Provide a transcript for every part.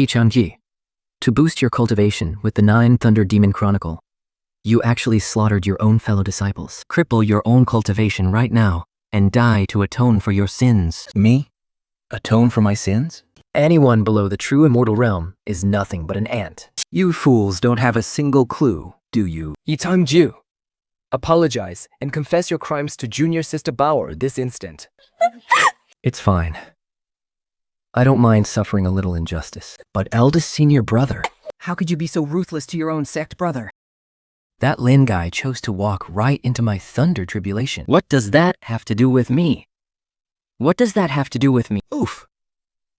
Changge. To boost your cultivation with the 9 Thunder Demon Chronicle, you actually slaughtered your own fellow disciples. Cripple your own cultivation right now and die to atone for your sins. Me? Atone for my sins? Anyone below the true immortal realm is nothing but an ant. You fools don't have a single clue, do you? Changge, apologize and confess your crimes to Junior Sister Bauer this instant. It's fine. I don't mind suffering a little injustice, but eldest senior brother, How could you be so ruthless to your own sect brother? that Lin guy chose to walk right into my thunder tribulation. What does that have to do with me? What does that have to do with me? Oof.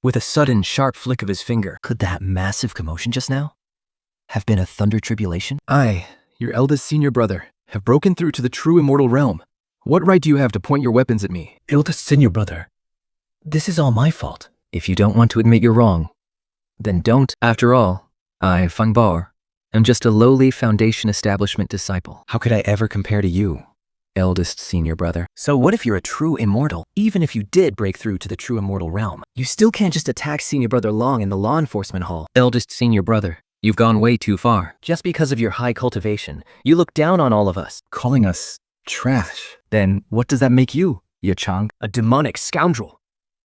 With a sudden sharp flick of his finger, could that massive commotion just now have been a thunder tribulation? I, your eldest senior brother, have broken through to the true immortal realm. What right do you have to point your weapons at me? Eldest senior brother, this is all my fault. If you don't want to admit you're wrong, then don't. After all, I, Feng Bao, am just a lowly Foundation Establishment disciple. How could I ever compare to you? Eldest senior brother. So what if you're a true immortal? Even if you did break through to the true immortal realm, you still can't just attack senior brother Long in the law enforcement hall. Eldest senior brother, you've gone way too far. Just because of your high cultivation, you look down on all of us. Calling us trash. Then what does that make you, Changge? A demonic scoundrel.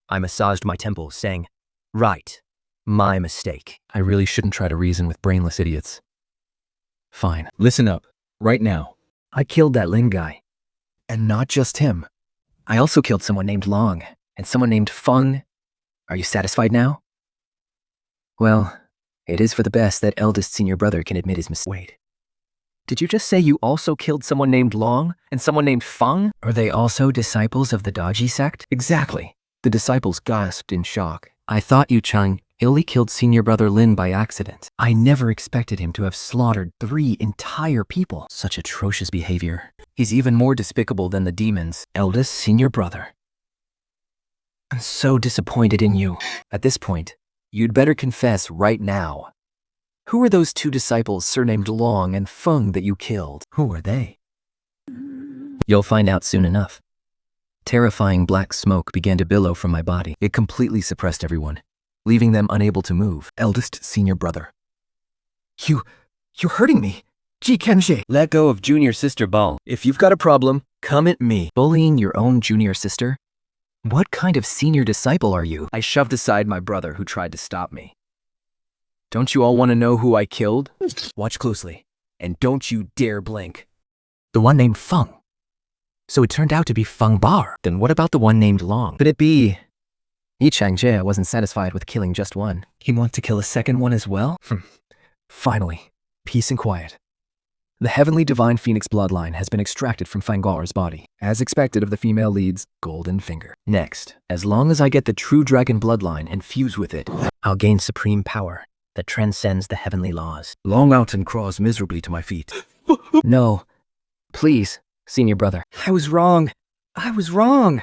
I massaged my temples, saying, right, my mistake. I really shouldn't try to reason with brainless idiots. Fine. Listen up, right now. I killed that Lin guy. And not just him. I also killed someone named Long and someone named Feng. Are you satisfied now? Well, it is for the best that eldest senior brother can admit his mistake. Wait. Did you just say you also killed someone named Long and someone named Feng? Are they also disciples of the Dodgy Sect? Exactly. The disciples gasped in shock. I thought you, Chang, only killed senior brother Lin by accident. I never expected him to have slaughtered 3 entire people. Such atrocious behavior. He's even more despicable than the demons. Eldest senior brother. I'm so disappointed in you. At this point, you'd better confess right now. Who are those 2 disciples surnamed Long and Feng that you killed? Who are they? You'll find out soon enough. Terrifying black smoke began to billow from my body. It completely suppressed everyone, leaving them unable to move. Eldest senior brother. You're hurting me. Changge. Let go of Junior Sister Ball. If you've got a problem, come at me. Bullying your own junior sister? What kind of senior disciple are you? I shoved aside my brother who tried to stop me. Don't you all want to know who I killed? Watch closely, and don't you dare blink. The one named Feng. So it turned out to be Feng Bao. Then what about the one named Long? Could it be Changge wasn't satisfied with killing just one? He wants to kill a second one as well? Finally, peace and quiet. The heavenly divine phoenix bloodline has been extracted from Feng Bao's body, as expected of the female lead's golden finger. Next, as long as I get the true dragon bloodline and fuse with it, I'll gain supreme power that transcends the heavenly laws. Long out and crawls miserably to my feet. No, please, senior brother. I was wrong. I was wrong.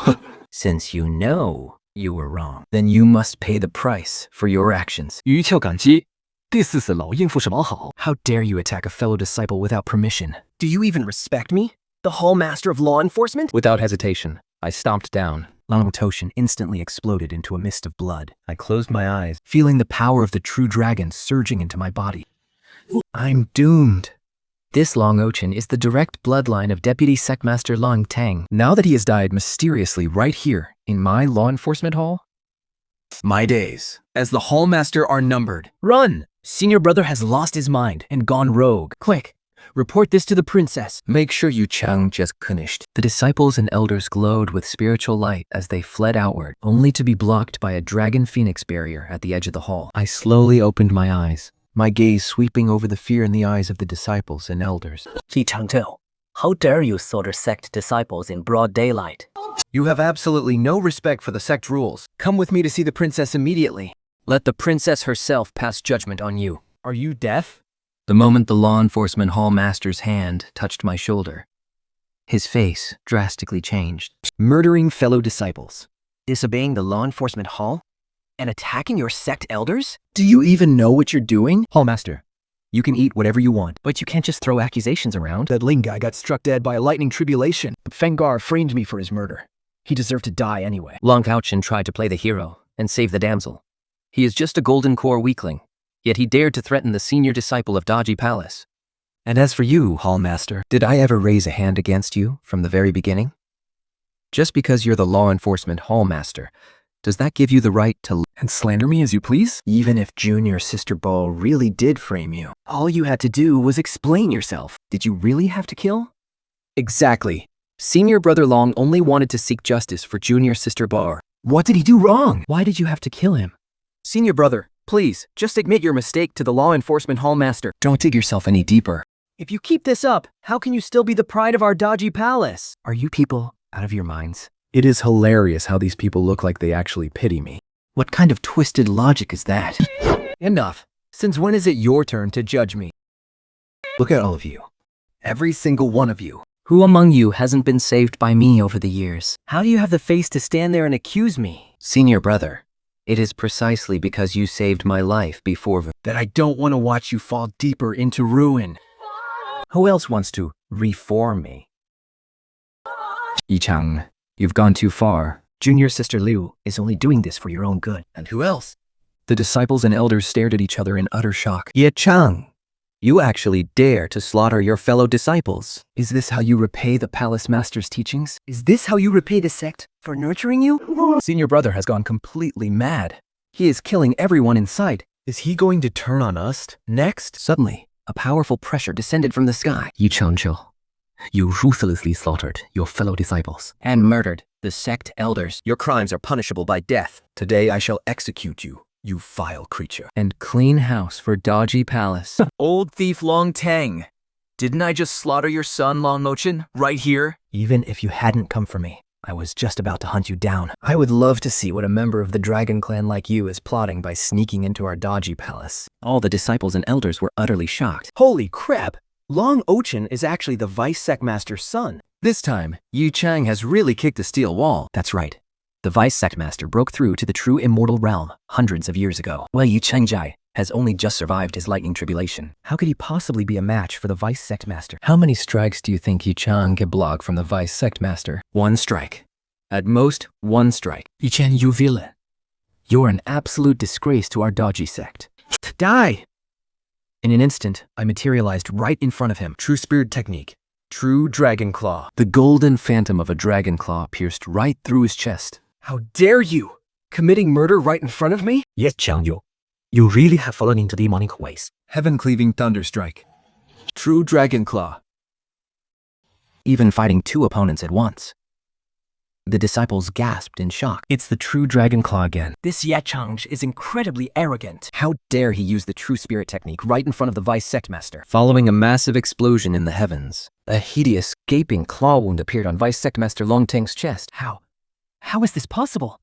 Since you know you were wrong, then you must pay the price for your actions. 于鞘感激，第四次老应付什么好？ How dare you attack a fellow disciple without permission? Do you even respect me? The Hall Master of Law Enforcement? Without hesitation, I stomped down. Long Toshin instantly exploded into a mist of blood. I closed my eyes. Feeling the power of the true dragon surging into my body. I'm doomed. This Long Ochin is the direct bloodline of Deputy Sectmaster Long Tang. Now that he has died mysteriously right here in my law enforcement hall, My days as the Hall Master are numbered. Run! Senior brother has lost his mind and gone rogue. Quick, report this to the princess. make sure you Chang just finished. The disciples and elders glowed with spiritual light as they fled outward, only to be blocked by a dragon phoenix barrier at the edge of the hall. I slowly opened my eyes, my gaze sweeping over the fear in the eyes of the disciples and elders. Changge, how dare you slaughter sect disciples in broad daylight? You have absolutely no respect for the sect rules. Come with me to see the princess immediately. Let the princess herself pass judgment on you. Are you deaf? The moment the law enforcement hall master's hand touched my shoulder, his face drastically changed. Murdering fellow disciples, disobeying the law enforcement hall, and attacking your sect elders? Do you even know what you're doing? Hall Master, you can eat whatever you want, But you can't just throw accusations around. That Ling guy got struck dead by a lightning tribulation. Feng Gar framed me for his murder. He deserved to die anyway. Long Fauchen tried to play the hero and save the damsel. He is just a golden core weakling, yet he dared to threaten the senior disciple of Daji Palace. And as for you, Hallmaster, did I ever raise a hand against you from the very beginning? Just because you're the law enforcement Hallmaster, does that give you the right to And slander me as you please? Even if Junior Sister Ball really did frame you, all you had to do was explain yourself. Did you really have to kill? Exactly. Senior Brother Long only wanted to seek justice for Junior Sister Bar. What did he do wrong? Why did you have to kill him? Senior Brother, please, just admit your mistake to the law enforcement hallmaster. Don't dig yourself any deeper. If you keep this up, how can you still be the pride of our Daji Palace? Are you people out of your minds? It is hilarious how these people look like they actually pity me. What kind of twisted logic is that? Enough. Since when is it your turn to judge me? Look at all of you. Every single one of you. Who among you hasn't been saved by me over the years? How do you have the face to stand there and accuse me? Senior brother, it is precisely because you saved my life before That I don't want to watch you fall deeper into ruin. Who else wants to reform me? Yichang, you've gone too far. Junior Sister Liu is only doing this for your own good. And who else? The disciples and elders stared at each other in utter shock. Ye Chang, you actually dare to slaughter your fellow disciples. Is this how you repay the Palace Master's teachings? Is this how you repay the sect for nurturing you? Senior Brother has gone completely mad. He is killing everyone in sight. Is he going to turn on us next? Suddenly, a powerful pressure descended from the sky. Yi Changzhou, you ruthlessly slaughtered your fellow disciples And murdered the sect elders. Your crimes are punishable by death. Today I shall execute you, you vile creature. And clean house for Daji Palace. Old thief Long Tang, didn't I just slaughter your son Long Mochin right here? Even if you hadn't come for me, I was just about to hunt you down. I would love to see what a member of the Dragon Clan like you is plotting by sneaking into our Daji Palace. All the disciples and elders were utterly shocked. Holy crap! Long Ochin is actually the Vice Sect Master's son. This time, Yu Chang has really kicked a steel wall. That's right. The Vice Sect Master broke through to the true immortal realm hundreds of years ago. Well, Yu Changge has only just survived his lightning tribulation. How could he possibly be a match for the Vice Sect Master? How many strikes do you think Yu Chang can block from the Vice Sect Master? One strike. At most, one strike. Yichen, you villain. You're an absolute disgrace to our Daji sect. Die! In an instant, I materialized right in front of him. True spirit technique. True dragon claw. The golden phantom of a dragon claw pierced right through his chest. How dare you! Committing murder right in front of me? Yes, Changge, you really have fallen into demonic ways. Heaven-cleaving thunderstrike. True dragon claw. Even fighting two opponents at once. The disciples gasped in shock. It's the true dragon claw again. This Yachang is incredibly arrogant. How dare he use the true spirit technique right in front of the Vice Sect Master? Following a massive explosion in the heavens, A hideous, gaping claw wound appeared on Vice Sect Master Long Tang's chest. How? How is this possible?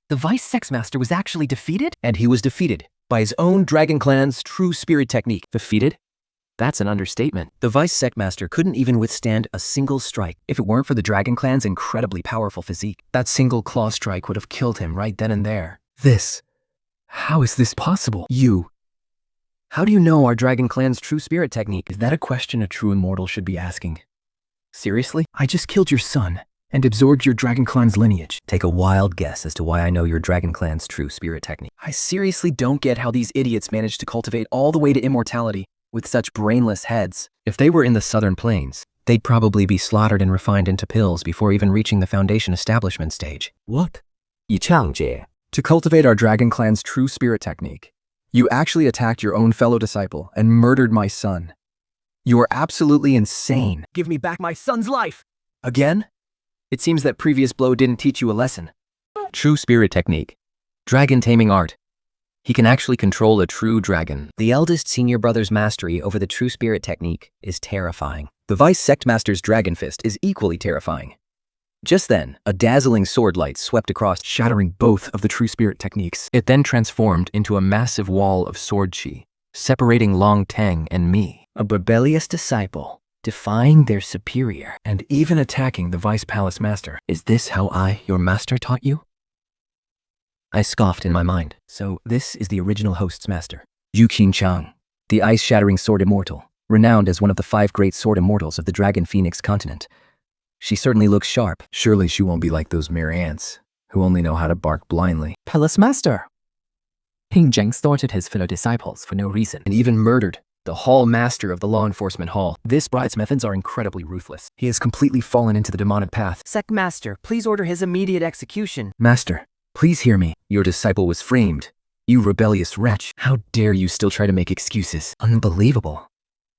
The Vice Sect Master was actually defeated? And he was defeated by his own Dragon Clan's true spirit technique. defeated? That's an understatement. The Vice Sect Master couldn't even withstand a single strike. If it weren't for the Dragon Clan's incredibly powerful physique, that single claw strike would have killed him right then and there. How is this possible? How do you know our Dragon Clan's true spirit technique? Is that a question a true immortal should be asking? Seriously? I just killed your son and absorbed your Dragon Clan's lineage. Take a wild guess as to why I know your Dragon Clan's true spirit technique. I seriously don't get how these idiots managed to cultivate all the way to immortality with such brainless heads. If they were in the southern plains, they'd probably be slaughtered and refined into pills before even reaching the Foundation establishment stage. What? Changge, To cultivate our Dragon Clan's true spirit technique, you actually attacked your own fellow disciple and murdered my son. You are absolutely insane. Give me back my son's life! Again? It seems that previous blow didn't teach you a lesson. True spirit technique. Dragon taming art. He can actually control a true dragon. The eldest senior brother's mastery over the true spirit technique is terrifying. The Vice Sect Master's Dragon Fist is equally terrifying. Just then, a dazzling sword light swept across, shattering both of the true spirit techniques. It then transformed into a massive wall of sword chi, separating Long Tang and me. A rebellious disciple, defying their superior, and even attacking the Vice Palace Master. Is this how I, your master, taught you? I scoffed in my mind. So this is the original host's master, Yu Chang, the ice-shattering sword immortal, renowned as one of the 5 great sword immortals of the Dragon Phoenix continent. She certainly looks sharp. Surely she won't be like those mere ants, who only know how to bark blindly. Palace Master! Ping Zheng thwarted his fellow disciples for no reason, and even murdered the hall master of the law enforcement hall. This bride's methods are incredibly ruthless. He has completely fallen into the demonic path. Sect Master, please order his immediate execution. Master, please hear me. Your disciple was framed. You rebellious wretch. How dare you still try to make excuses? Unbelievable.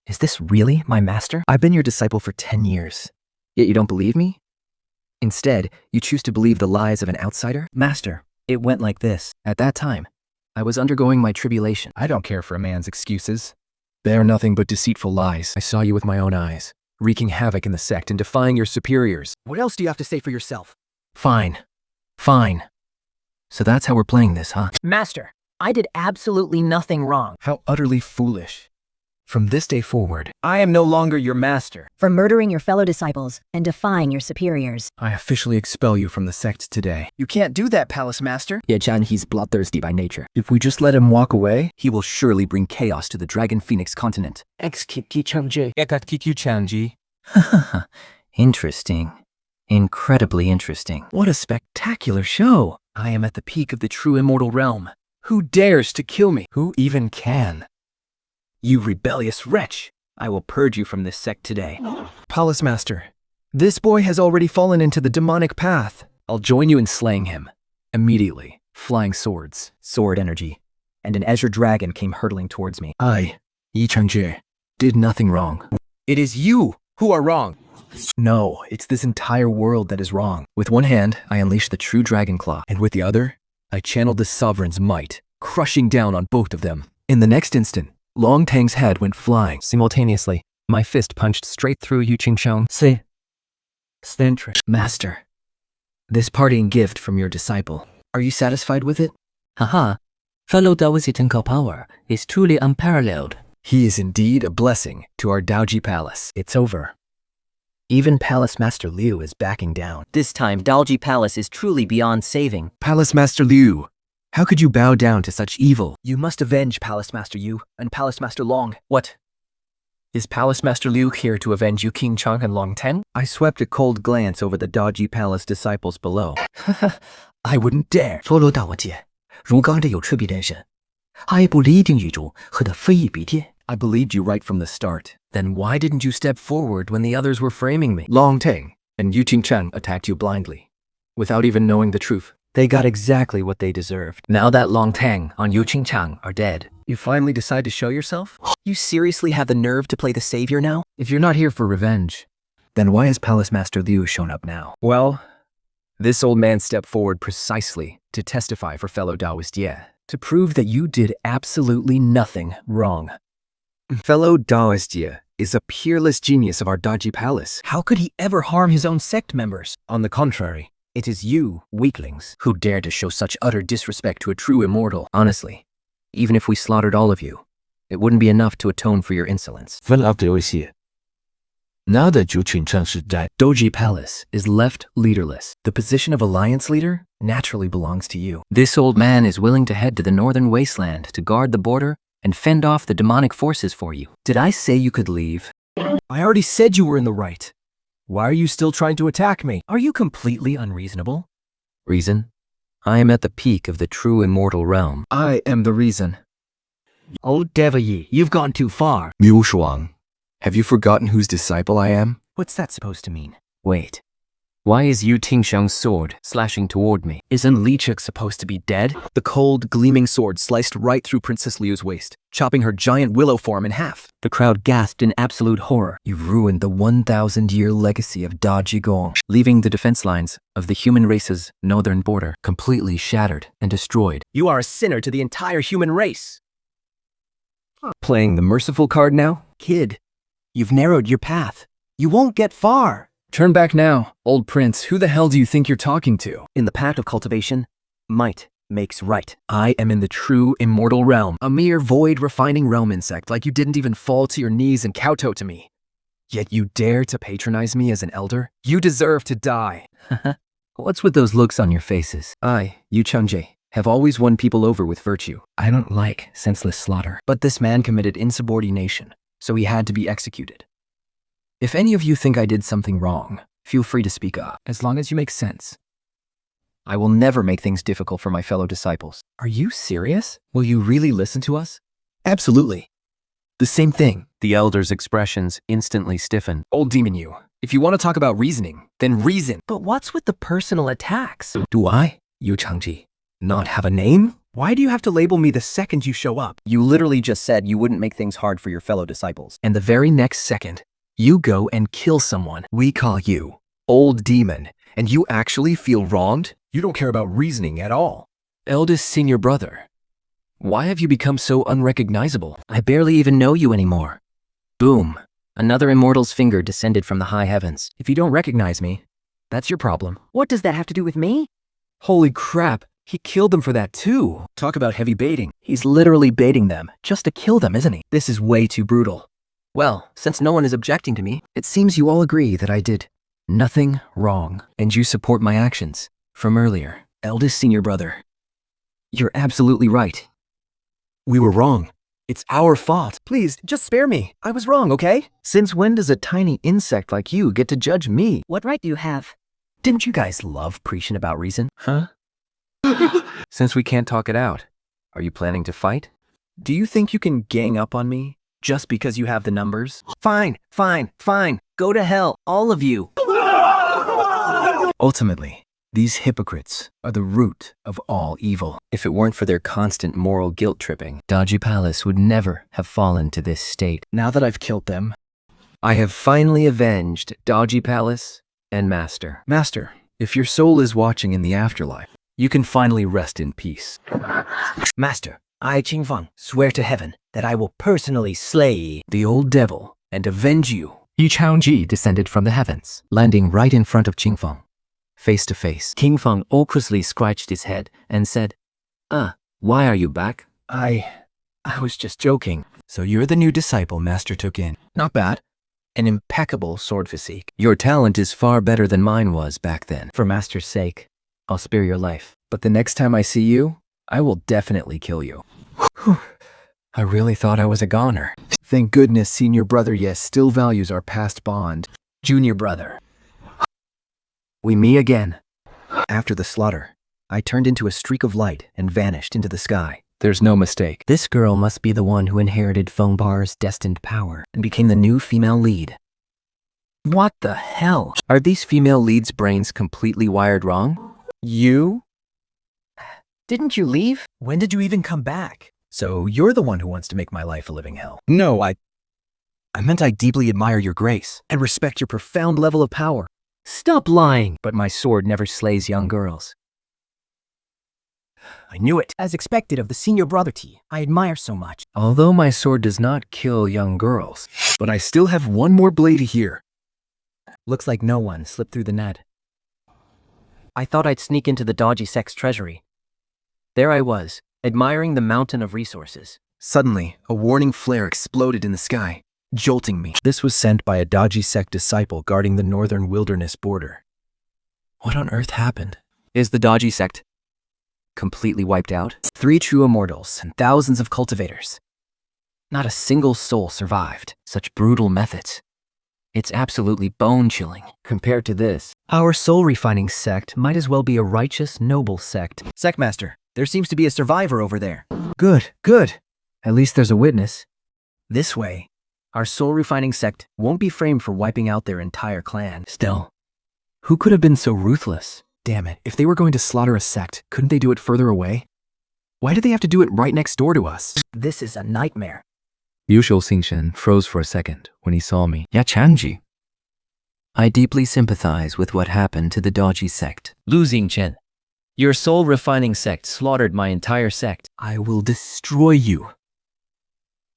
Is this really my master? I've been your disciple for 10 years. Yet you don't believe me? Instead, you choose to believe the lies of an outsider? Master, it went like this. At that time, I was undergoing my tribulation. I don't care for a man's excuses. They are nothing but deceitful lies. I saw you with my own eyes, wreaking havoc in the sect and defying your superiors. What else do you have to say for yourself? Fine. Fine. So that's how we're playing this, huh? Master, I did absolutely nothing wrong. How utterly foolish. From this day forward, I am no longer your master. For murdering your fellow disciples and defying your superiors. I officially expel you from the sect today. You can't do that, Palace Master. Chan, he's bloodthirsty by nature. If we just let him walk away, he will surely bring chaos to the Dragon Phoenix continent. Execute Changge. Changge. Interesting. Incredibly interesting. What a spectacular show. I am at the peak of the true immortal realm. Who dares to kill me? Who even can? You rebellious wretch! I will purge you from this sect today. Palace Master, this boy has already fallen into the demonic path. I'll join you in slaying him. Immediately. Flying swords. Sword energy. And an azure dragon came hurtling towards me. I, Changge, did nothing wrong. It is you who are wrong. No, it's this entire world that is wrong. With one hand, I unleashed the true dragon claw, and with the other, I channeled the sovereign's might, crushing down on both of them. In the next instant, Long Tang's head went flying. Simultaneously, my fist punched straight through Yu Qingsheng. Say. Stentric. Master, this parting gift from your disciple, are you satisfied with it? Haha. Fellow Daoist Tenko power is truly unparalleled. He is indeed a blessing to our Daoji Palace. It's over. Even Palace Master Liu is backing down. This time, Dalji Palace is truly beyond saving. Palace Master Liu, how could you bow down to such evil? You must avenge Palace Master Yu and Palace Master Long. What? Is Palace Master Liu here to avenge Yu Qingchang and Long Teng? I swept a cold glance over the Daoji Palace disciples below. I wouldn't dare. 佛罗大我界，如刚这有tribulation，下一步你一定宇宙和他非议必跌。 I believed you right from the start. Then why didn't you step forward when the others were framing me? Long Teng and Yu Qingchang attacked you blindly, without even knowing the truth. They got exactly what they deserved. Now that Long Teng and Yu Qingchang are dead, You finally decide to show yourself? You seriously have the nerve to play the savior now? If you're not here for revenge, then why has Palace Master Liu shown up now? Well, this old man stepped forward precisely to testify for fellow Daoist Ye, to prove that you did absolutely nothing wrong. Fellow Daoist Ye is a peerless genius of our Daoji Palace. How could he ever harm his own sect members? On the contrary, it is you, weaklings, who dare to show such utter disrespect to a true immortal. Honestly, even if we slaughtered all of you, it wouldn't be enough to atone for your insolence. 分了这些。Now that Yu Qingchang is dead, Daoji Palace is left leaderless. The position of alliance leader naturally belongs to you. this old man is willing to head to the northern wasteland to guard the border and fend off the demonic forces for you. Did I say you could leave? I already said you were in the right. Why are you still trying to attack me? Are you completely unreasonable? Reason? I am at the peak of the true immortal realm. I am the reason. Oh, Devil Yi, you've gone too far. Liu Shuang, have you forgotten whose disciple I am? What's that supposed to mean? Wait. Why is Yu Tingshang's sword slashing toward me? Isn't Li Chuk supposed to be dead? The cold, gleaming sword sliced right through Princess Liu's waist, chopping her giant willow form in half. The crowd gasped in absolute horror, You ruined the 1,000-year legacy of Da Jigong. leaving the defense lines of the human race's northern border completely shattered and destroyed. You are a sinner to the entire human race. Playing the merciful card now? Kid, you've narrowed your path. You won't get far. Turn back now, old prince. Who the hell do you think you're talking to? In the path of cultivation, might makes right. I am in the true immortal realm, a mere void refining realm insect like you didn't even fall to your knees and kowtow to me. Yet you dare to patronize me as an elder? You deserve to die. What's with those looks on your faces? I, Yu Changge, have always won people over with virtue. I don't like senseless slaughter. But this man committed insubordination, so he had to be executed. If any of you think I did something wrong, feel free to speak up, as long as you make sense. I will never make things difficult for my fellow disciples. Are you serious? Will you really listen to us? Absolutely. The same thing. The elder's expressions instantly stiffen. Old demon you. If you want to talk about reasoning, then reason. But what's with the personal attacks? Do I, you Changge, not have a name? Why do you have to label me the second you show up? You literally just said you wouldn't make things hard for your fellow disciples. And the very next second, you go and kill someone. We call you Old Demon, and you actually feel wronged? You don't care about reasoning at all. Eldest senior brother, why have you become so unrecognizable? I barely even know you anymore. Boom. Another immortal's finger descended from the high heavens. If you don't recognize me, that's your problem. What does that have to do with me? Holy crap, he killed them for that too. Talk about heavy baiting. He's literally baiting them just to kill them, isn't he? This is way too brutal. Well, since no one is objecting to me, it seems you all agree that I did nothing wrong, and you support my actions from earlier. Eldest senior brother, you're absolutely right. We were wrong. It's our fault. Please, just spare me. I was wrong, okay? Since when does a tiny insect like you get to judge me? What right do you have? Didn't you guys love preaching about reason? Huh? Since we can't talk it out, are you planning to fight? Do you think you can gang up on me just because you have the numbers? Fine. Go to hell, all of you. Ultimately, these hypocrites are the root of all evil. If it weren't for their constant moral guilt tripping, Dodgy Palace would never have fallen to this state. Now that I've killed them, I have finally avenged Dodgy Palace and Master. Master, if your soul is watching in the afterlife, you can finally rest in peace. Master, I, Qingfang, swear to heaven that I will personally slay the old devil and avenge you. Yi Changji descended from the heavens, landing right in front of Qingfang. Face to face, Qingfang awkwardly scratched his head and said, why are you back? I was just joking. So you're the new disciple Master took in. Not bad. An impeccable sword physique. Your talent is far better than mine was back then. For Master's sake, I'll spare your life. But the next time I see you, I will definitely kill you. I really thought I was a goner. Thank goodness senior brother yes still values our past bond. Junior brother. We meet again. After the slaughter, I turned into a streak of light and vanished into the sky. There's no mistake. This girl must be the one who inherited Feng Bar's destined power And became the new female lead. What the hell? Are these female leads' brains completely wired wrong? You? Didn't you leave? When did you even come back? So you're the one who wants to make my life a living hell. No, I meant I deeply admire your grace and respect your profound level of power. Stop lying. But my sword never slays young girls. I knew it. As expected of the senior brother T, I admire so much. Although my sword does not kill young girls, but I still have one more blade here. Looks like no one slipped through the net. I thought I'd sneak into the dodgy Sect's treasury. There I was, admiring the mountain of resources. Suddenly, a warning flare exploded in the sky, jolting me. This was sent by a dodgy Sect disciple guarding the northern wilderness border. What on earth happened? Is the dodgy sect completely wiped out? 3 true immortals and thousands of cultivators. Not a single soul survived. Such brutal methods. It's absolutely bone-chilling. Compared to this, our soul-refining sect might as well be a righteous, noble sect. Sectmaster, there seems to be a survivor over there. Good. At least there's a witness. This way, our soul-refining sect won't be framed for wiping out their entire clan. Still, who could have been so ruthless? Damn it, if they were going to slaughter a sect, couldn't they do it further away? Why did they have to do it right next door to us? This is a nightmare. Yu Xingchen froze for a second when he saw me. Ya Changji. I deeply sympathize with what happened to the dodgy sect. Lu Xingchen, your soul-refining sect slaughtered my entire sect. I will destroy you.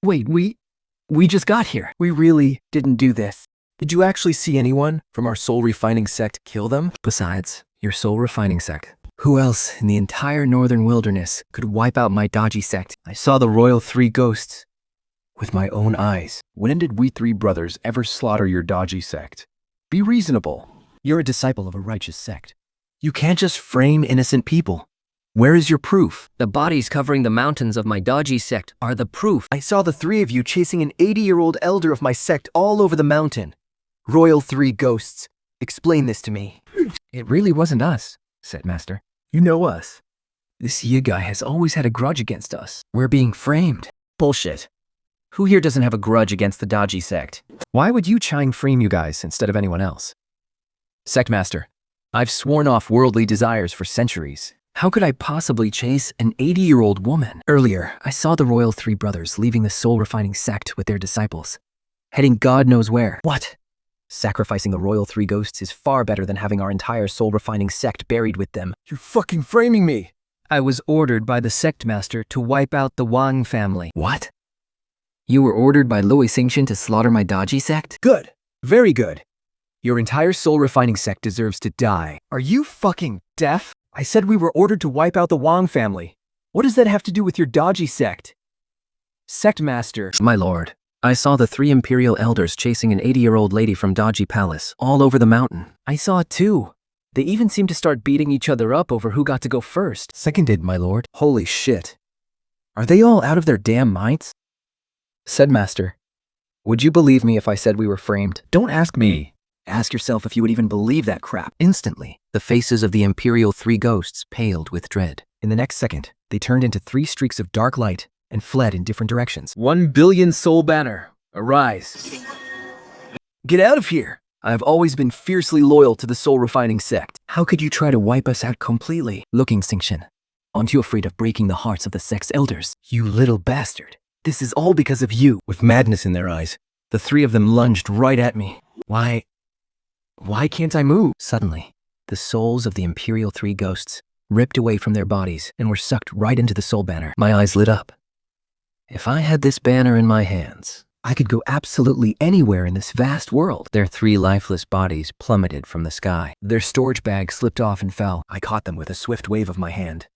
Wait, we just got here. We really didn't do this. Did you actually see anyone from our soul-refining sect kill them? Besides, your soul-refining sect. Who else in the entire northern wilderness could wipe out my dodgy sect? I saw the royal 3 ghosts with my own eyes. When did we 3 brothers ever slaughter your dodgy sect? Be reasonable. You're a disciple of a righteous sect. You can't just frame innocent people. Where is your proof? The bodies covering the mountains of my dodgy sect are the proof. I saw the 3 of you chasing an 80-year-old elder of my sect all over the mountain. Royal 3 ghosts. Explain this to me. It really wasn't us, said Master. You know us. This Yi guy has always had a grudge against us. We're being framed. Bullshit. Who here doesn't have a grudge against the dodgy sect? Why would you Changge frame you guys instead of anyone else? Sect Master, I've sworn off worldly desires for centuries. How could I possibly chase an 80-year-old woman? Earlier, I saw the royal three brothers leaving the soul-refining sect with their disciples, heading God knows where. What? Sacrificing the royal three ghosts is far better than having our entire soul-refining sect buried with them. You're fucking framing me! I was ordered by the Sect Master to wipe out the Wang family. What? You were ordered by Lui Xingxin to slaughter my dodgy sect? Good. Very good. Your entire soul-refining sect deserves to die. Are you fucking deaf? I said we were ordered to wipe out the Wang family. What does that have to do with your dodgy sect? Sect Master. My lord, I saw the 3 Imperial elders chasing an 80-year-old lady from Dodgy Palace all over the mountain. I saw it too. They even seemed to start beating each other up over who got to go first. Seconded, my lord. Holy shit. Are they all out of their damn minds? Said Master, would you believe me if I said we were framed? Don't ask me. Ask yourself if you would even believe that crap. Instantly, the faces of the Imperial 3 ghosts paled with dread. In the next second, they turned into 3 streaks of dark light and fled in different directions. 1 billion soul banner, arise. Get out of here! I've always been fiercely loyal to the soul-refining sect. How could you try to wipe us out completely? Looking Xingxin, aren't you afraid of breaking the hearts of the sect's elders? You little bastard. This is all because of you. With madness in their eyes, the 3 of them lunged right at me. Why can't I move? Suddenly, the souls of the Imperial 3 ghosts ripped away from their bodies and were sucked right into the soul banner. My eyes lit up. If I had this banner in my hands, I could go absolutely anywhere in this vast world. Their 3 lifeless bodies plummeted from the sky. Their storage bags slipped off and fell. I caught them with a swift wave of my hand.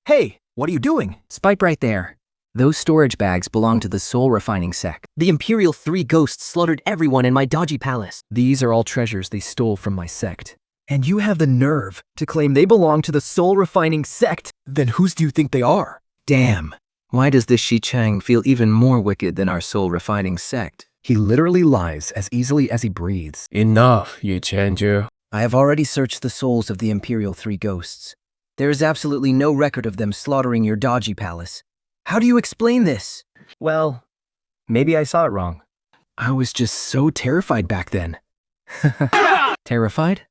Hey, what are you doing? Spike right there. Those storage bags belong to the soul-refining sect. The Imperial 3 ghosts slaughtered everyone in my dodgy palace. These are all treasures they stole from my sect. And you have the nerve to claim they belong to the soul-refining sect? Then whose do you think they are? Damn. Why does this Shi Chang feel even more wicked than our soul-refining sect? He literally lies as easily as he breathes. Enough, you Changge. I have already searched the souls of the Imperial 3 ghosts. There is absolutely no record of them slaughtering your dodgy palace. How do you explain this? Well, maybe I saw it wrong. I was just so terrified back then. Terrified?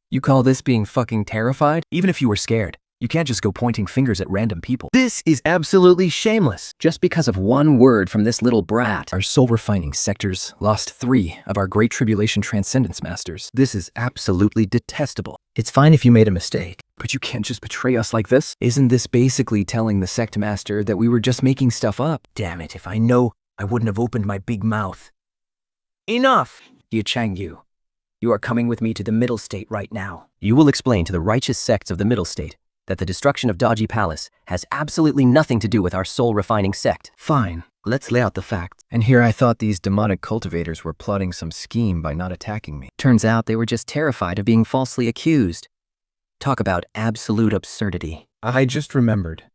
You call this being fucking terrified? Even if you were scared, you can't just go pointing fingers at random people. This is absolutely shameless. Just because of one word from this little brat. Our soul-refining sectors lost 3 of our Great Tribulation Transcendence Masters. This is absolutely detestable. It's fine if you made a mistake, but you can't just betray us like this. Isn't this basically telling the Sect Master that we were just making stuff up? Damn it, if I know, I wouldn't have opened my big mouth. Enough! Ye Changge, you are coming with me to the Middle State right now. You will explain to the righteous sects of the Middle State that the destruction of Dodgy Palace has absolutely nothing to do with our soul-refining sect. Fine, let's lay out the facts. And here I thought these demonic cultivators were plotting some scheme by not attacking me. Turns out they were just terrified of being falsely accused. Talk about absolute absurdity. I just remembered.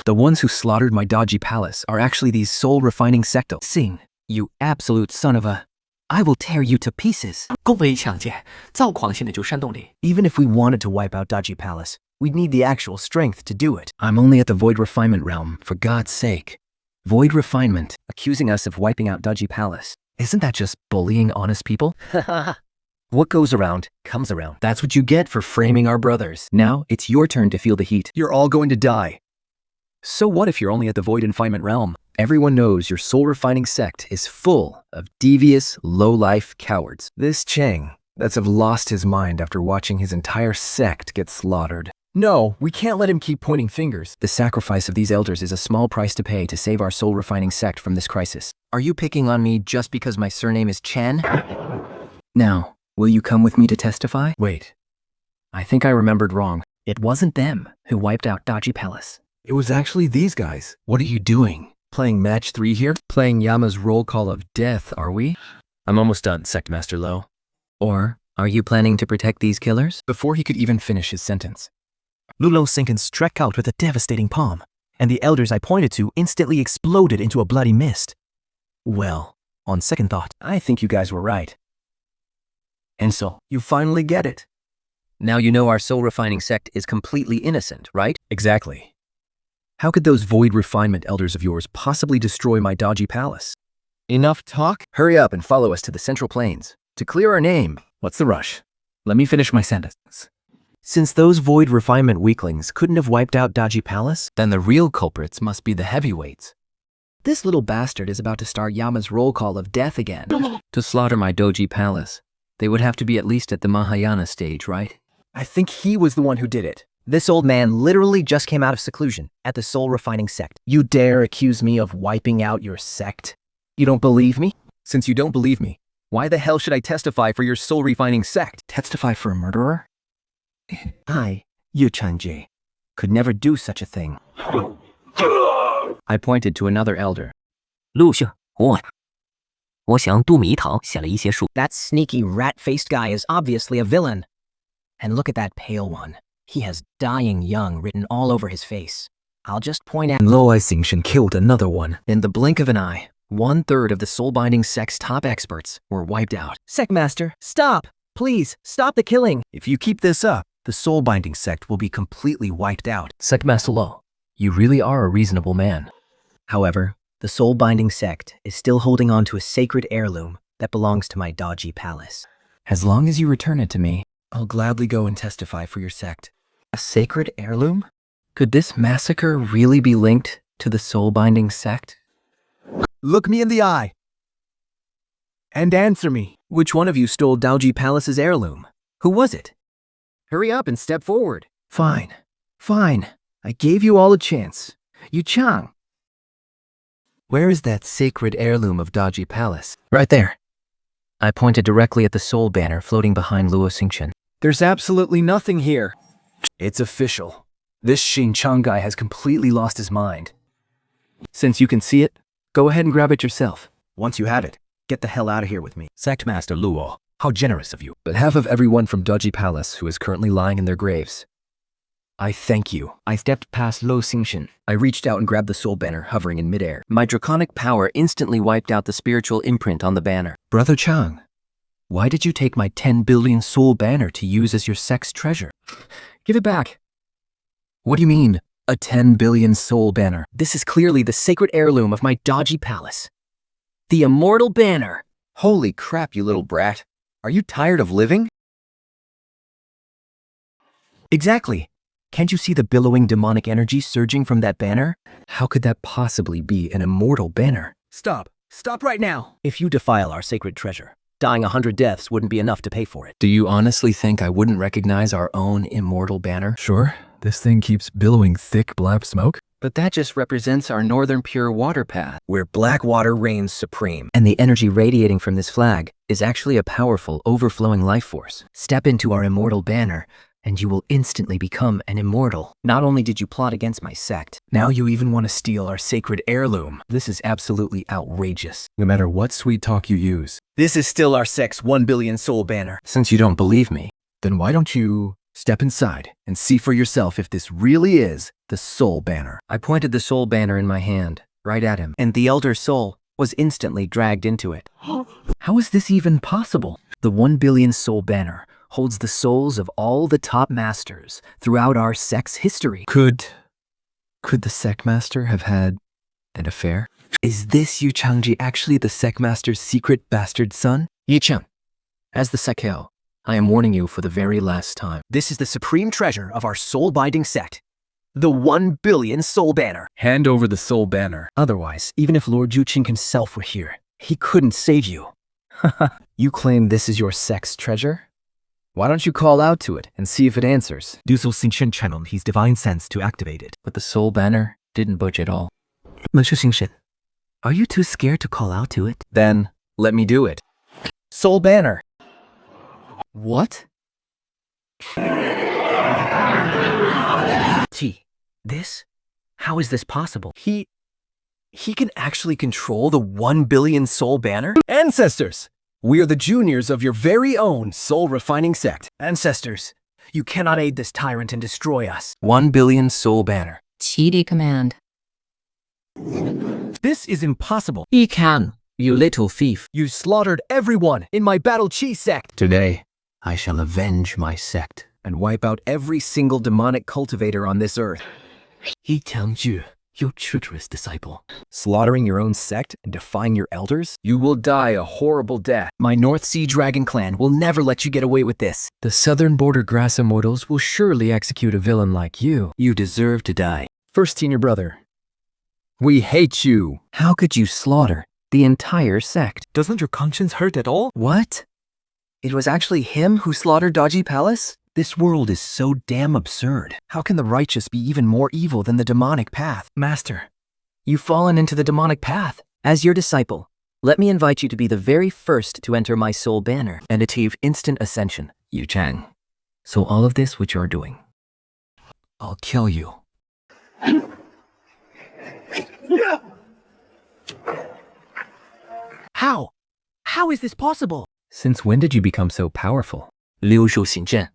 The ones who slaughtered my dodgy palace are actually these soul-refining sectos. Sing, you absolute son of a... I will tear you to pieces. 恭维抢劫，躁狂性的就煽动你。 Even if we wanted to wipe out Dodgy Palace, we'd need the actual strength to do it. I'm only at the Void Refinement realm, for God's sake. Void Refinement, accusing us of wiping out Dodgy Palace. Isn't that just bullying honest people? What goes around, comes around. That's what you get for framing our brothers. Now, it's your turn to feel the heat. You're all going to die. So what if you're only at the Void Refinement realm? Everyone knows your soul-refining sect is full of devious, low-life cowards. This Changge, that's have lost his mind after watching his entire sect get slaughtered. No, we can't let him keep pointing fingers. The sacrifice of these elders is a small price to pay to save our soul-refining sect from this crisis. Are you picking on me just because my surname is Chen? Now, will you come with me to testify? Wait. I think I remembered wrong. It wasn't them who wiped out Dodgy Palace. It was actually these guys. What are you doing? Playing match 3 here? Playing Yama's roll call of death, are we? I'm almost done, Sect Master Lo. Or are you planning to protect these killers? Before he could even finish his sentence, Lulo Sinkin struck out with a devastating palm, and the elders I pointed to instantly exploded into a bloody mist. Well, on second thought, I think you guys were right. And so, you finally get it. Now you know our soul-refining sect is completely innocent, right? Exactly. How could those void refinement elders of yours possibly destroy my dodgy palace? Enough talk? Hurry up and follow us to the Central Plains. To clear our name. What's the rush? Let me finish my sentence. Since those void refinement weaklings couldn't have wiped out Dodgy Palace, Then the real culprits must be the heavyweights. This little bastard is about to start Yama's roll call of death again. To slaughter my Doji Palace, they would have to be at least at the Mahayana stage, right? I think he was the one who did it. This old man literally just came out of seclusion at the soul-refining sect. You dare accuse me of wiping out your sect? You don't believe me? Since you don't believe me, why the hell should I testify for your soul-refining sect? Testify for a murderer? You Changge, could never do such a thing. I pointed to another elder. 陆兄，我想杜米桃写了一些书。 That sneaky rat-faced guy is obviously a villain. And look at that pale one. He has dying young written all over his face. I'll just point out Lo Xingchen killed another one. In the blink of an eye, 1/3 of the soul-binding sect's top experts were wiped out. Sectmaster, stop! Please, stop the killing! If you keep this up, the soul-binding sect will be completely wiped out. Sectmaster Lo, you really are a reasonable man. However, the soul-binding sect is still holding on to a sacred heirloom that belongs to my dodgy palace. As long as you return it to me, I'll gladly go and testify for your sect. a sacred heirloom? Could this massacre really be linked to the soul-binding sect? Look me in the eye and answer me. Which one of you stole Daoji Palace's heirloom? Who was it? Hurry up and step forward. Fine. I gave you all a chance. Yu Chang. Where is that sacred heirloom of Daoji Palace? Right there. I pointed directly at the soul banner floating behind Luo Xingchen. There's absolutely nothing here. It's official. This Chang guy has completely lost his mind. Since you can see it, go ahead and grab it yourself. Once you have it, get the hell out of here with me. Sectmaster Luo, how generous of you. But half of everyone from Daoji Palace who is currently lying in their graves, I thank you. I stepped past Luo Xingchen. I reached out and grabbed the soul banner hovering in midair. My draconic power instantly wiped out the spiritual imprint on the banner. Brother Chang, why did you take my 10 billion soul banner to use as your sect's treasure? Give it back. What do you mean, a 10 billion soul banner? This is clearly the sacred heirloom of my dodgy palace. The immortal banner. Holy crap, you little brat. Are you tired of living? Exactly. Can't you see the billowing demonic energy surging from that banner? How could that possibly be an immortal banner? Stop. Stop right now. If you defile our sacred treasure, dying 100 deaths wouldn't be enough to pay for it. Do you honestly think I wouldn't recognize our own immortal banner? Sure, this thing keeps billowing thick black smoke. But that just represents our northern pure water path. Where black water reigns supreme. And the energy radiating from this flag is actually a powerful, overflowing life force. Step into our immortal banner, and you will instantly become an immortal. Not only did you plot against my sect, now you even want to steal our sacred heirloom. This is absolutely outrageous. No matter what sweet talk you use, this is still our sect's 1 billion soul banner. Since you don't believe me, then why don't you step inside and see for yourself if this really is the soul banner. I pointed the soul banner in my hand, right at him. And the elder soul was instantly dragged into it. How is this even possible? The 1 billion soul banner holds the souls of all the top masters throughout our sect's history. Could the Sectmaster have had an affair? Is this Yu Changji actually the Sectmaster's secret bastard son? Yi Chang, as the Sekeo, I am warning you for the very last time. This is the supreme treasure of our soul-binding sect. The 1 billion soul banner. Hand over the soul banner. Otherwise, even if Lord Yuqing himself were here, he couldn't save you. You claim this is your sect's treasure? Why don't you call out to it and see if it answers? Du Su Xingchen channeled his divine sense to activate it. But the soul banner didn't budge at all. Monsieur Xingchen, are you too scared to call out to it? Then, let me do it. Soul banner. What? This? How is this possible? He can actually control the 1 billion soul banner? Ancestors! We are the juniors of your very own soul-refining sect. Ancestors, you cannot aid this tyrant and destroy us. 1 billion soul banner. TD command. This is impossible. He can, you little thief. You slaughtered everyone in my battle chi sect. Today, I shall avenge my sect and wipe out every single demonic cultivator on this earth. Changge, you treacherous disciple. Slaughtering your own sect and defying your elders? You will die a horrible death. My North Sea Dragon clan will never let you get away with this. The southern border grass immortals will surely execute a villain like you. You deserve to die. First senior brother, we hate you. How could you slaughter the entire sect? Doesn't your conscience hurt at all? What? It was actually him who slaughtered Dodgy Palace? This world is so damn absurd. How can the righteous be even more evil than the demonic path? Master, you've fallen into the demonic path. As your disciple, let me invite you to be the very first to enter my soul banner and achieve instant ascension, Yu Chang. So all of this which you're doing, I'll kill you. How? How is this possible? Since when did you become so powerful? Liu Shu Xinzhen,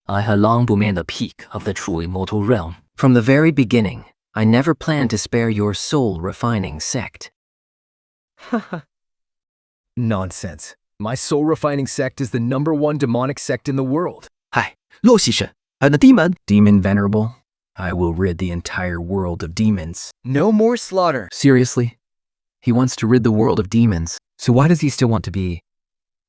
I have long been at the peak of the true immortal realm. From the very beginning, I never planned to spare your soul-refining sect. Nonsense. My soul-refining sect is the #1 demonic sect in the world. Hi, 洛西神 and the demon. Demon Venerable, I will rid the entire world of demons. No more slaughter. Seriously? He wants to rid the world of demons. So why does he still want to be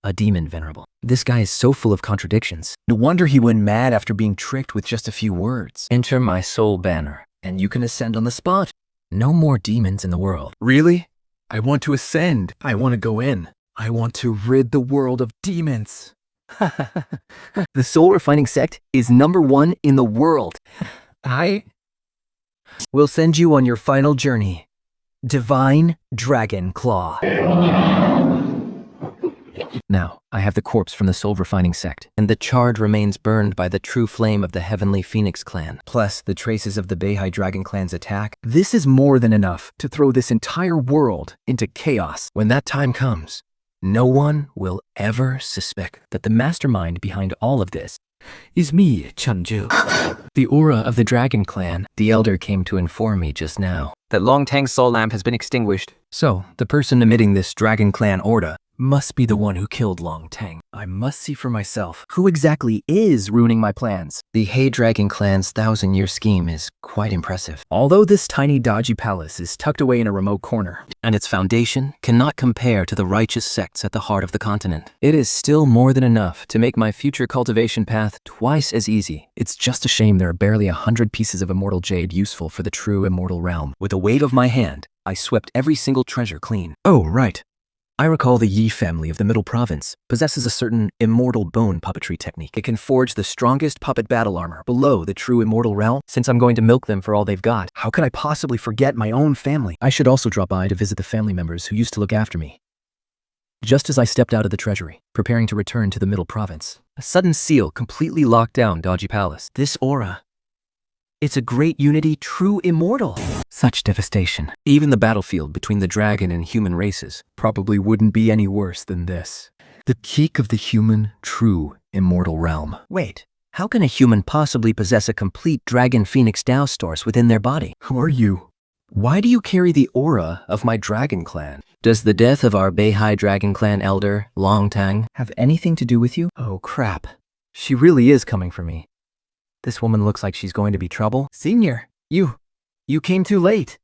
a demon venerable? This guy is so full of contradictions. No wonder he went mad after being tricked with just a few words. Enter my soul banner, and you can ascend on the spot. No more demons in the world. Really? I want to ascend. I want to go in. I want to rid the world of demons. The soul refining sect is #1 in the world. I will send you on your final journey. Divine Dragon Claw. Now, I have the corpse from the soul refining sect, and the charred remains burned by the true flame of the Heavenly Phoenix clan, plus the traces of the Beihai Dragon clan's attack. This is more than enough to throw this entire world into chaos. When that time comes, no one will ever suspect that the mastermind behind all of this is me, Changge. The aura of the Dragon Clan. The Elder came to inform me just now that Long Tang's soul lamp has been extinguished. So, the person emitting this Dragon Clan aura must be the one who killed Long Tang. I must see for myself. Who exactly is ruining my plans? The Hei Dragon Clan's 1,000-year scheme is quite impressive. Although this tiny dodgy palace is tucked away in a remote corner, and its foundation cannot compare to the righteous sects at the heart of the continent, it is still more than enough to make my future cultivation path twice as easy. It's just a shame there are barely 100 pieces of immortal jade useful for the true immortal realm. With a wave of my hand, I swept every single treasure clean. Oh, right. I recall the Yi family of the Middle Province possesses a certain immortal bone puppetry technique. It can forge the strongest puppet battle armor below the true immortal realm. Since I'm going to milk them for all they've got, how could I possibly forget my own family? I should also drop by to visit the family members who used to look after me. Just as I stepped out of the treasury, preparing to return to the Middle Province, a sudden seal completely locked down Dodgy Palace. This aura, it's a great unity, true immortal. Such devastation. Even the battlefield between the dragon and human races probably wouldn't be any worse than this. The peak of the human, true, immortal realm. Wait, how can a human possibly possess a complete Dragon Phoenix Dao source within their body? Who are you? Why do you carry the aura of my dragon clan? Does the death of our Beihai Dragon clan elder, Long Tang, have anything to do with you? Oh crap. She really is coming for me. This woman looks like she's going to be trouble. Senior, you came too late.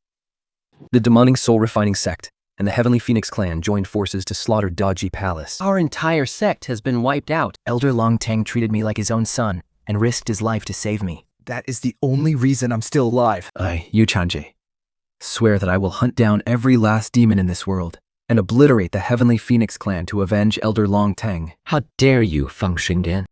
The demonic soul refining sect and the Heavenly Phoenix clan joined forces to slaughter Dodgy Palace. Our entire sect has been wiped out. Elder Long Tang treated me like his own son and risked his life to save me. That is the only reason I'm still alive. You Changge, swear that I will hunt down every last demon in this world and obliterate the Heavenly Phoenix clan to avenge Elder Long Tang. How dare you, Feng Xingdian?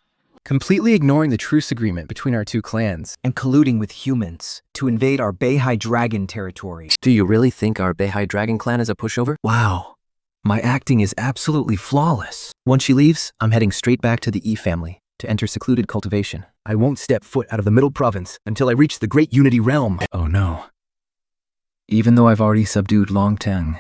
Completely ignoring the truce agreement between our two clans and colluding with humans to invade our Beihai Dragon territory. Do you really think our Beihai Dragon clan is a pushover? Wow, my acting is absolutely flawless. Once she leaves, I'm heading straight back to the Yi family to enter secluded cultivation. I won't step foot out of the Middle Province until I reach the Great Unity Realm. Oh no. Even though I've already subdued Long Tang,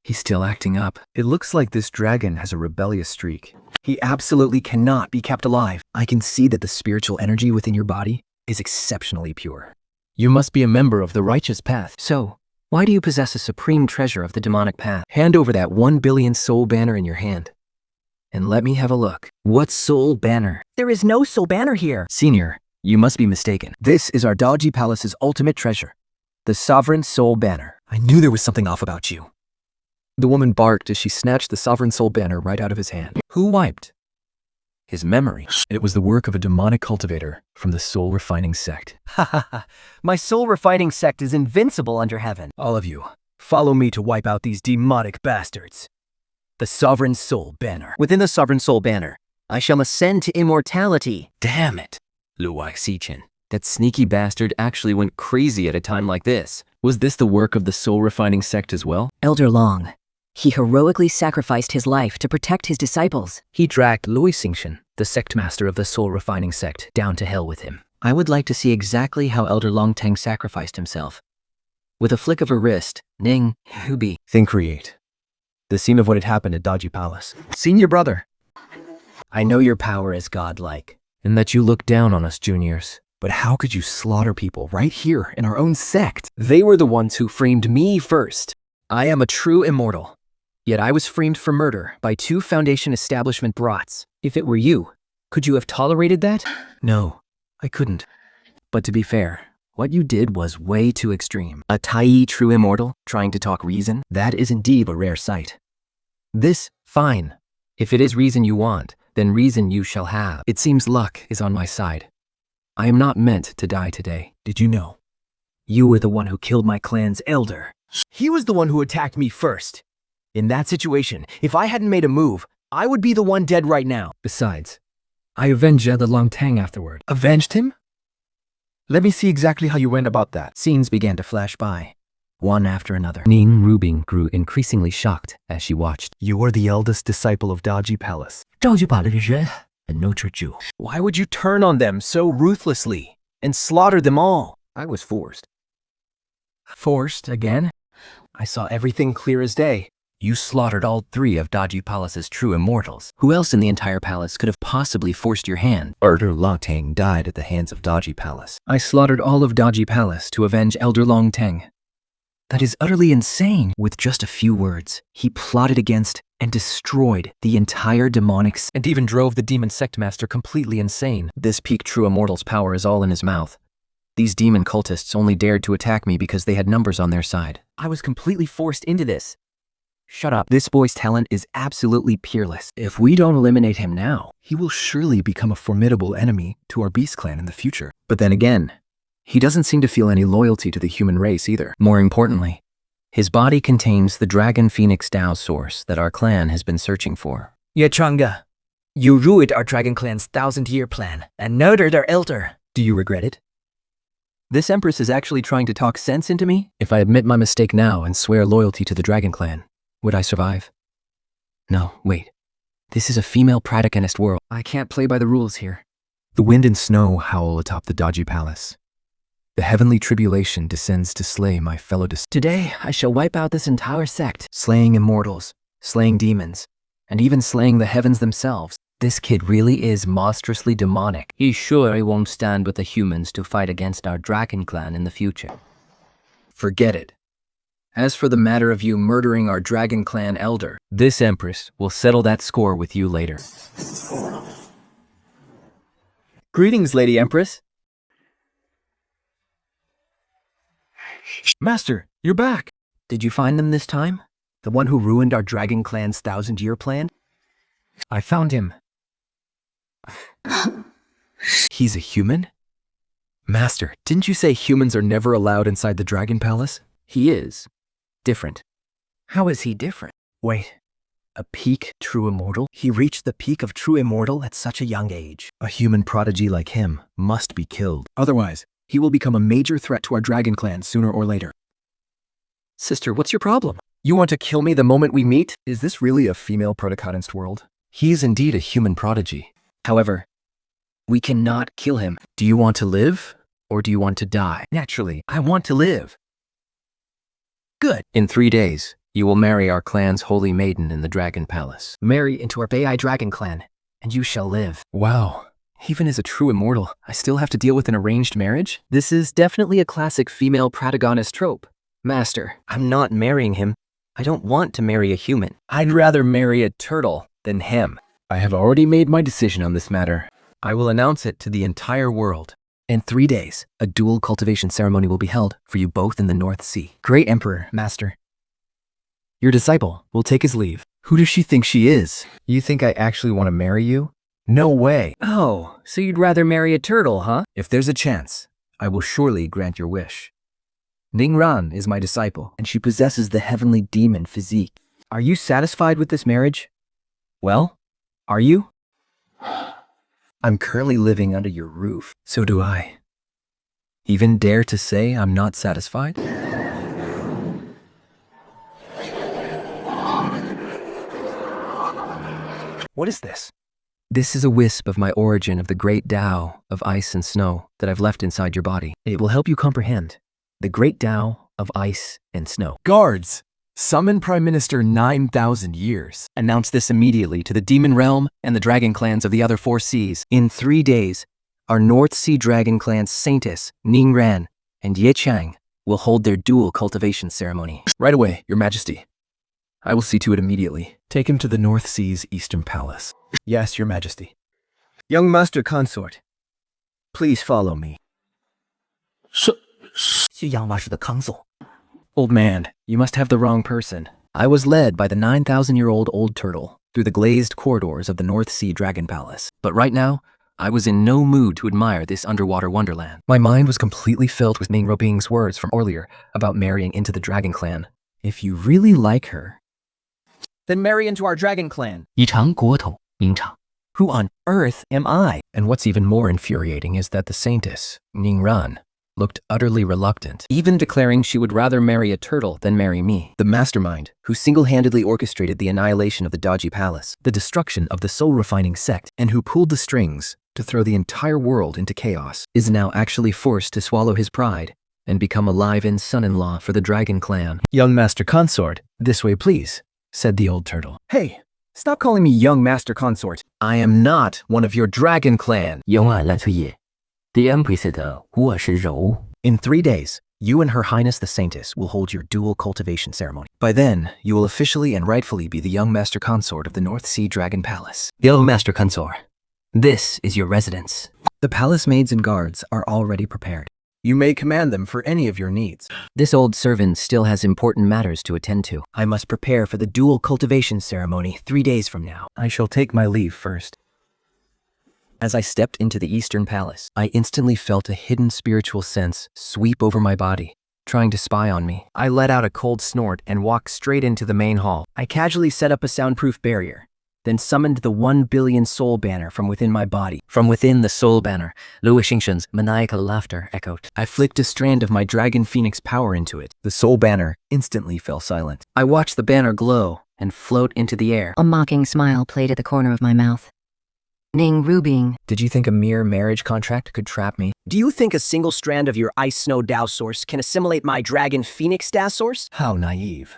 he's still acting up. It looks like this dragon has a rebellious streak. He absolutely cannot be kept alive. I can see that the spiritual energy within your body is exceptionally pure. You must be a member of the righteous path. So, why do you possess a supreme treasure of the demonic path? Hand over that 1 billion soul banner in your hand, and let me have a look. What soul banner? There is no soul banner here. Senior, you must be mistaken. This is our Dodgy Palace's ultimate treasure, the Sovereign Soul Banner. I knew there was something off about you. The woman barked as she snatched the Sovereign Soul Banner right out of his hand. Who wiped his memory? It was the work of a demonic cultivator from the Soul Refining Sect. Ha ha ha. My soul refining sect is invincible under heaven. All of you, follow me to wipe out these demonic bastards. The Sovereign Soul Banner. Within the Sovereign Soul Banner, I shall ascend to immortality. Damn it. Luai Sichin. That sneaky bastard actually went crazy at a time like this. Was this the work of the Soul Refining Sect as well? Elder Long. He heroically sacrificed his life to protect his disciples. He dragged Lui Xingchen, the sect master of the Soul Refining Sect, down to hell with him. I would like to see exactly how Elder Long Teng sacrificed himself. With a flick of her wrist, Ning, Hubi. Think create. The scene of what had happened at Dodgy Palace. Senior brother. I know your power is godlike. And that you look down on us juniors. But how could you slaughter people right here in our own sect? They were the ones who framed me first. I am a true immortal. Yet I was framed for murder by 2 Foundation establishment brats. If it were you, could you have tolerated that? No, I couldn't. But to be fair, what you did was way too extreme. A Tai true immortal trying to talk reason? That is indeed a rare sight. This, fine. If it is reason you want, then reason you shall have. It seems luck is on my side. I am not meant to die today. Did you know? You were the one who killed my clan's elder. He was the one who attacked me first. In that situation, if I hadn't made a move, I would be the one dead right now. Besides, I avenged Elder Long Teng afterward. Avenged him? Let me see exactly how you went about that. Scenes began to flash by, one after another. Ning Rubing grew increasingly shocked as she watched. You are the eldest disciple of Dodgy Palace. 召集把这个人 and nurtured you. Why would you turn on them so ruthlessly and slaughter them all? I was forced. Forced again? I saw everything clear as day. You slaughtered all 3 of Dodgy Palace's true immortals. Who else in the entire palace could have possibly forced your hand? Elder Long Teng died at the hands of Dodgy Palace. I slaughtered all of Dodgy Palace to avenge Elder Long Teng. That is utterly insane. With just a few words, he plotted against and destroyed the entire demonic sect. And even drove the demon sect master completely insane. This peak true immortal's power is all in his mouth. These demon cultists only dared to attack me because they had numbers on their side. I was completely forced into this. Shut up. This boy's talent is absolutely peerless. If we don't eliminate him now, he will surely become a formidable enemy to our Beast Clan in the future. But then again, he doesn't seem to feel any loyalty to the human race either. More importantly, his body contains the Dragon Phoenix Dao source that our clan has been searching for. Yeah, Changge, you ruined our Dragon Clan's 1,000-year plan and murdered our elder. Do you regret it? This Empress is actually trying to talk sense into me? If I admit my mistake now and swear loyalty to the Dragon Clan, would I survive? No, wait. This is a female protagonist world. I can't play by the rules here. The wind and snow howl atop the Dodgy Palace. The heavenly tribulation descends to slay my fellow Today, I shall wipe out this entire sect, slaying immortals, slaying demons, and even slaying the heavens themselves. This kid really is monstrously demonic. He's sure he won't stand with the humans to fight against our Dragon Clan in the future. Forget it. As for the matter of you murdering our Dragon Clan elder, this Empress will settle that score with you later. Greetings, Lady Empress. Master, you're back. Did you find them this time? The one who ruined our Dragon Clan's 1,000-year plan? I found him. He's a human? Master, didn't you say humans are never allowed inside the Dragon Palace? He is. Different. How is he different? Wait, a peak true immortal? He reached the peak of true immortal at such a young age. A human prodigy like him must be killed. Otherwise, he will become a major threat to our Dragon Clan sooner or later. Sister, what's your problem? You want to kill me the moment we meet? Is this really a female protagonist world? He is indeed a human prodigy. However, we cannot kill him. Do you want to live, or do you want to die? Naturally, I want to live. Good. In 3 days, you will marry our clan's holy maiden in the Dragon Palace. Marry into our Bei Dragon Clan, and you shall live. Wow. Even as a true immortal, I still have to deal with an arranged marriage? This is definitely a classic female protagonist trope. Master, I'm not marrying him. I don't want to marry a human. I'd rather marry a turtle than him. I have already made my decision on this matter. I will announce it to the entire world. In 3 days, a dual cultivation ceremony will be held for you both in the North Sea. Great Emperor, Master. Your disciple will take his leave. Who does she think she is? You think I actually want to marry you? No way. Oh, so you'd rather marry a turtle, huh? If there's a chance, I will surely grant your wish. Ning Ran is my disciple, And she possesses the heavenly demon physique. Are you satisfied with this marriage? Well, are you? I'm currently living under your roof. So do I. Even dare to say I'm not satisfied? What is this? This is a wisp of my origin of the great Tao of ice and snow that I've left inside your body. It will help you comprehend the great Tao of ice and snow. Guards, summon Prime Minister 9,000 years. Announce this immediately to the demon realm and the dragon clans of the other 4 seas. In 3 days, our North Sea dragon clans Saintess, Ning Ran, and Ye Chang will hold their dual cultivation ceremony. Right away, Your Majesty. I will see to it immediately. Take him to the North Sea's Eastern Palace. Yes, Your Majesty. Young Master Consort, please follow me. 去养马氏的康颂。 Old man, you must have the wrong person. I was led by the 9,000-year-old old turtle through the glazed corridors of the North Sea Dragon Palace. But right now, I was in no mood to admire this underwater wonderland. My mind was completely filled with Ning Robing's words from earlier about marrying into the Dragon Clan. If you really like her, Then marry into our dragon clan. 以尝国统名场。 Who on earth am I? and what's even more infuriating is that the Saintess, Ning Ran, looked utterly reluctant, even declaring she would rather marry a turtle than marry me, the mastermind who single-handedly orchestrated the annihilation of the Dodgy Palace, the destruction of the soul-refining sect, and who pulled the strings to throw the entire world into chaos, is now actually forced to swallow his pride and become a live-in son-in-law for the Dragon Clan. Young Master Consort. This way, please, said the old turtle. Hey, stop calling me Young Master Consort. I am not one of your Dragon Clan. 永远来催也。The Empress 的我是柔。 In 3 days, you and Her Highness the Saintess will hold your dual cultivation ceremony. By then, you will officially and rightfully be the young Master Consort of the North Sea Dragon Palace. Young Master Consort, this is your residence. The palace maids and guards are already prepared. You may command them for any of your needs. This old servant still has important matters to attend to. I must prepare for the dual cultivation ceremony 3 days from now. I shall take my leave first. As I stepped into the Eastern Palace, I instantly felt a hidden spiritual sense sweep over my body, trying to spy on me. I let out a cold snort and walked straight into the main hall. I casually set up a soundproof barrier, then summoned the 1 billion soul banner from within my body. From within the soul banner, Louis Xingxin's maniacal laughter echoed. I flicked a strand of my dragon phoenix power into it. The soul banner instantly fell silent. I watched the banner glow and float into the air. A mocking smile played at the corner of my mouth. Ning Rubing. Did you think a mere marriage contract could trap me? Do you think a single strand of your ice snow Dao source can assimilate my dragon phoenix Dao source? How naive.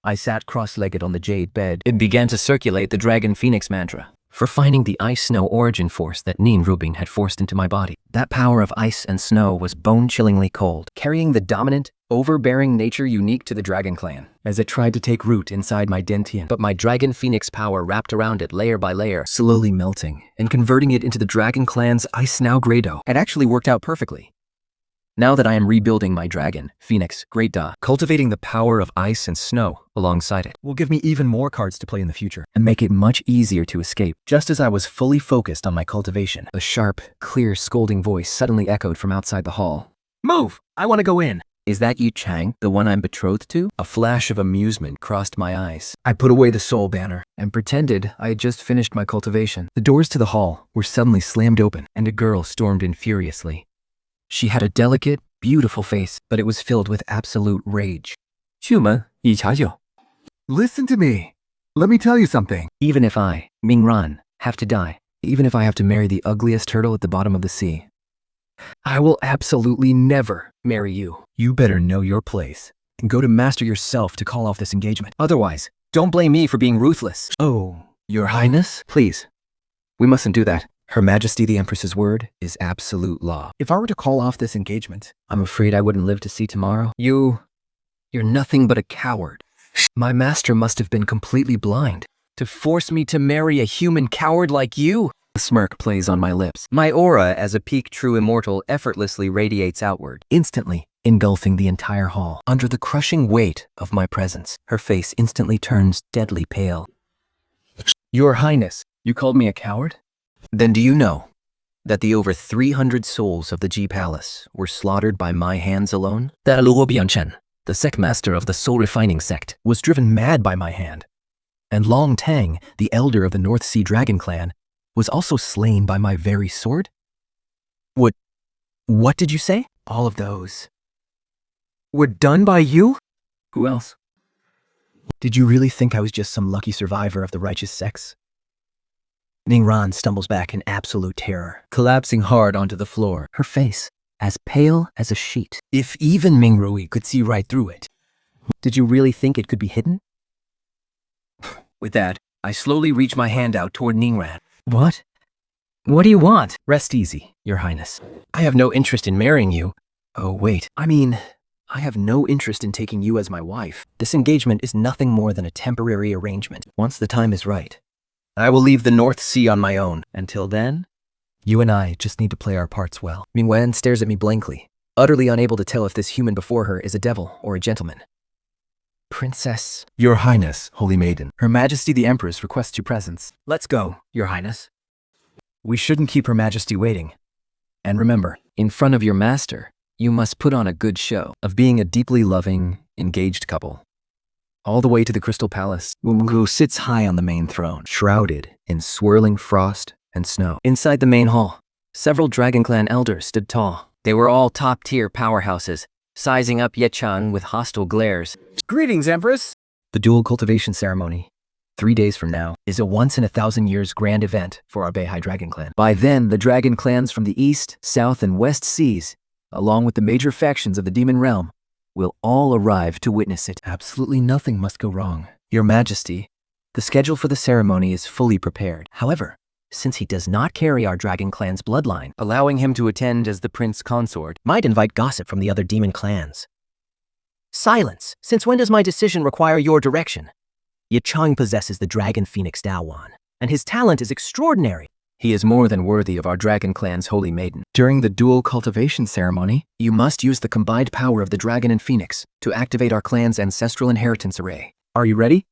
I sat cross-legged on the jade bed and began to circulate the Dragon Phoenix mantra for finding the ice-snow origin force that Nin Rubing had forced into my body. That power of ice and snow was bone-chillingly cold, carrying the dominant, overbearing nature unique to the Dragon Clan, as it tried to take root inside my Dentian. But my Dragon Phoenix power wrapped around it layer by layer, slowly melting and converting it into the Dragon Clan's ice-now Grado. It actually worked out perfectly. Now that I am rebuilding my dragon, Phoenix, Great Da, cultivating the power of ice and snow alongside it will give me even more cards to play in the future and make it much easier to escape. Just as I was fully focused on my cultivation, a sharp, clear, scolding voice suddenly echoed from outside the hall. Move! I want to go in. Is that you, Chang, the one I'm betrothed to? A flash of amusement crossed my eyes. I put away the soul banner and pretended I had just finished my cultivation. The doors to the hall were suddenly slammed open and a girl stormed in furiously. She had a delicate, beautiful face, but it was filled with absolute rage. 进门以茶酒. Listen to me. Let me tell you something. Even if I, Ming Ran, have to die, even if I have to marry the ugliest turtle at the bottom of the sea, I will absolutely never marry you. You better know your place And go to Master yourself to call off this engagement. Otherwise, don't blame me for being ruthless. Oh, Your Highness? Please, we mustn't do that. Her Majesty the Empress's word is absolute law. If I were to call off this engagement, I'm afraid I wouldn't live to see tomorrow. You're nothing but a coward. My master must have been completely blind To force me to marry a human coward like you? A smirk plays on my lips. My aura as a peak true immortal effortlessly radiates outward, instantly engulfing the entire hall. Under the crushing weight of my presence, her face instantly turns deadly pale. Your Highness, you called me a coward? Then do you know that the over 300 souls of the G Palace were slaughtered by my hands alone? That Luo Bianchen, the sect master of the soul refining sect, Was driven mad by my hand. And Long Tang, the elder of the North Sea Dragon clan, was also slain by my very sword? What did you say? All of those were done by you? Who else? Did you really think I was just some lucky survivor of the righteous sects? Ning Ran stumbles back in absolute terror, Collapsing hard onto the floor, Her face as pale as a sheet. if even Ming Rui could see right through it. Did you really think it could be hidden? With that, I slowly reach my hand out toward Ningran. What? What do you want? Rest easy, Your Highness. I have no interest in marrying you. Oh, wait. I have no interest in taking you as my wife. This engagement is nothing more than a temporary arrangement. Once the time is right, I will leave the North Sea on my own. Until then, you and I just need to play our parts well. Ming Wen stares at me blankly, utterly unable to tell if this human before her is a devil or a gentleman. Princess. Your Highness, Holy Maiden, Her Majesty the Empress requests your presence. Let's go, Your Highness. We shouldn't keep Her Majesty waiting. And remember, In front of your master, you must put on a good show of being a deeply loving, engaged couple. All the way to the Crystal Palace, Wumgu sits high on the main throne, shrouded in swirling frost and snow. Inside the main hall, several Dragon Clan elders stood tall. They were all top-tier powerhouses, sizing up Yechan with hostile glares. Greetings, Empress. The dual cultivation ceremony, 3 days from now, is a once-in-1,000-years grand event for our Beihai Dragon Clan. By then, the Dragon Clans from the East, South, and West Seas, along with the major factions of the Demon Realm, will all arrive to witness it. Absolutely nothing must go wrong. Your Majesty, the schedule for the ceremony is fully prepared. However, since he does not carry our Dragon Clan's bloodline, Allowing him to attend as the Prince Consort. Might invite gossip from the other demon clans. Silence! Since when does my decision require your direction? Yichang possesses the Dragon Phoenix Dawan, and his talent is extraordinary. He is more than worthy of our Dragon Clan's Holy Maiden. During the dual cultivation ceremony, you must use the combined power of the Dragon and Phoenix to activate our clan's ancestral inheritance array. are you ready?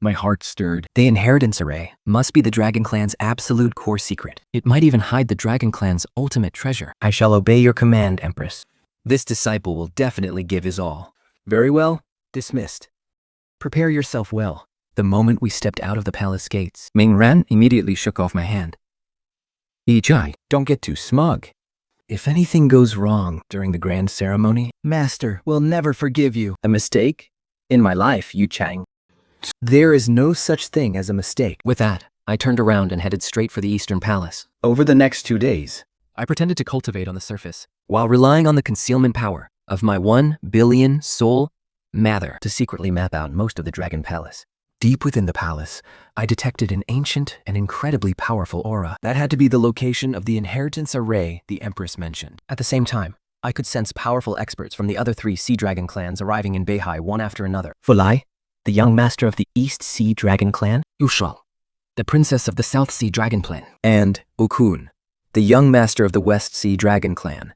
My heart stirred. The inheritance array must be the Dragon Clan's absolute core secret. It might even hide the Dragon Clan's ultimate treasure. I shall obey your command, Empress. This disciple will definitely give his all. Very well. Dismissed. Prepare yourself well. The moment we stepped out of the palace gates, Ming Ran immediately shook off my hand. Yichai, Don't get too smug. If anything goes wrong during the grand ceremony, Master will never forgive you. A mistake? In my life, Yu Chang. There is no such thing as a mistake. With that, I turned around and headed straight for the Eastern Palace. Over the next 2 days, I pretended to cultivate on the surface, while relying on the concealment power of my 1 billion soul mather To secretly map out most of the Dragon Palace. Deep within the palace, I detected an ancient and incredibly powerful aura. that had to be the location of the inheritance array the Empress mentioned. At the same time, I could sense powerful experts from the other 3 Sea Dragon clans arriving in Beihai one after another. Fulai, the young master of the East Sea Dragon clan, Yushal, the princess of the South Sea Dragon Clan, And Okun, the young master of the West Sea Dragon Clan.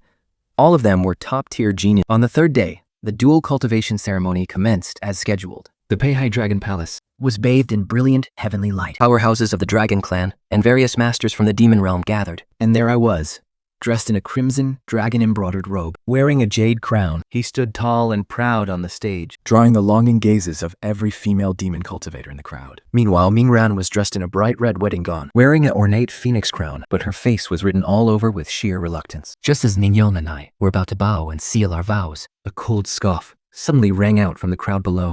All of them were top-tier genius. On the 3rd day, the dual cultivation ceremony commenced as scheduled. The Beihai Dragon Palace Was bathed in brilliant heavenly light. Powerhouses of the Dragon Clan and various masters from the Demon Realm gathered. and there I was, dressed in a crimson, dragon-embroidered robe, wearing a jade crown. he stood tall and proud on the stage. drawing the longing gazes of every female demon cultivator in the crowd. Meanwhile, Ming Ran was dressed in a bright red wedding gown, wearing an ornate phoenix crown, but her face was written all over with sheer reluctance. Just as Ningyon and I were about to bow and seal our vows, A cold scoff suddenly rang out from the crowd below.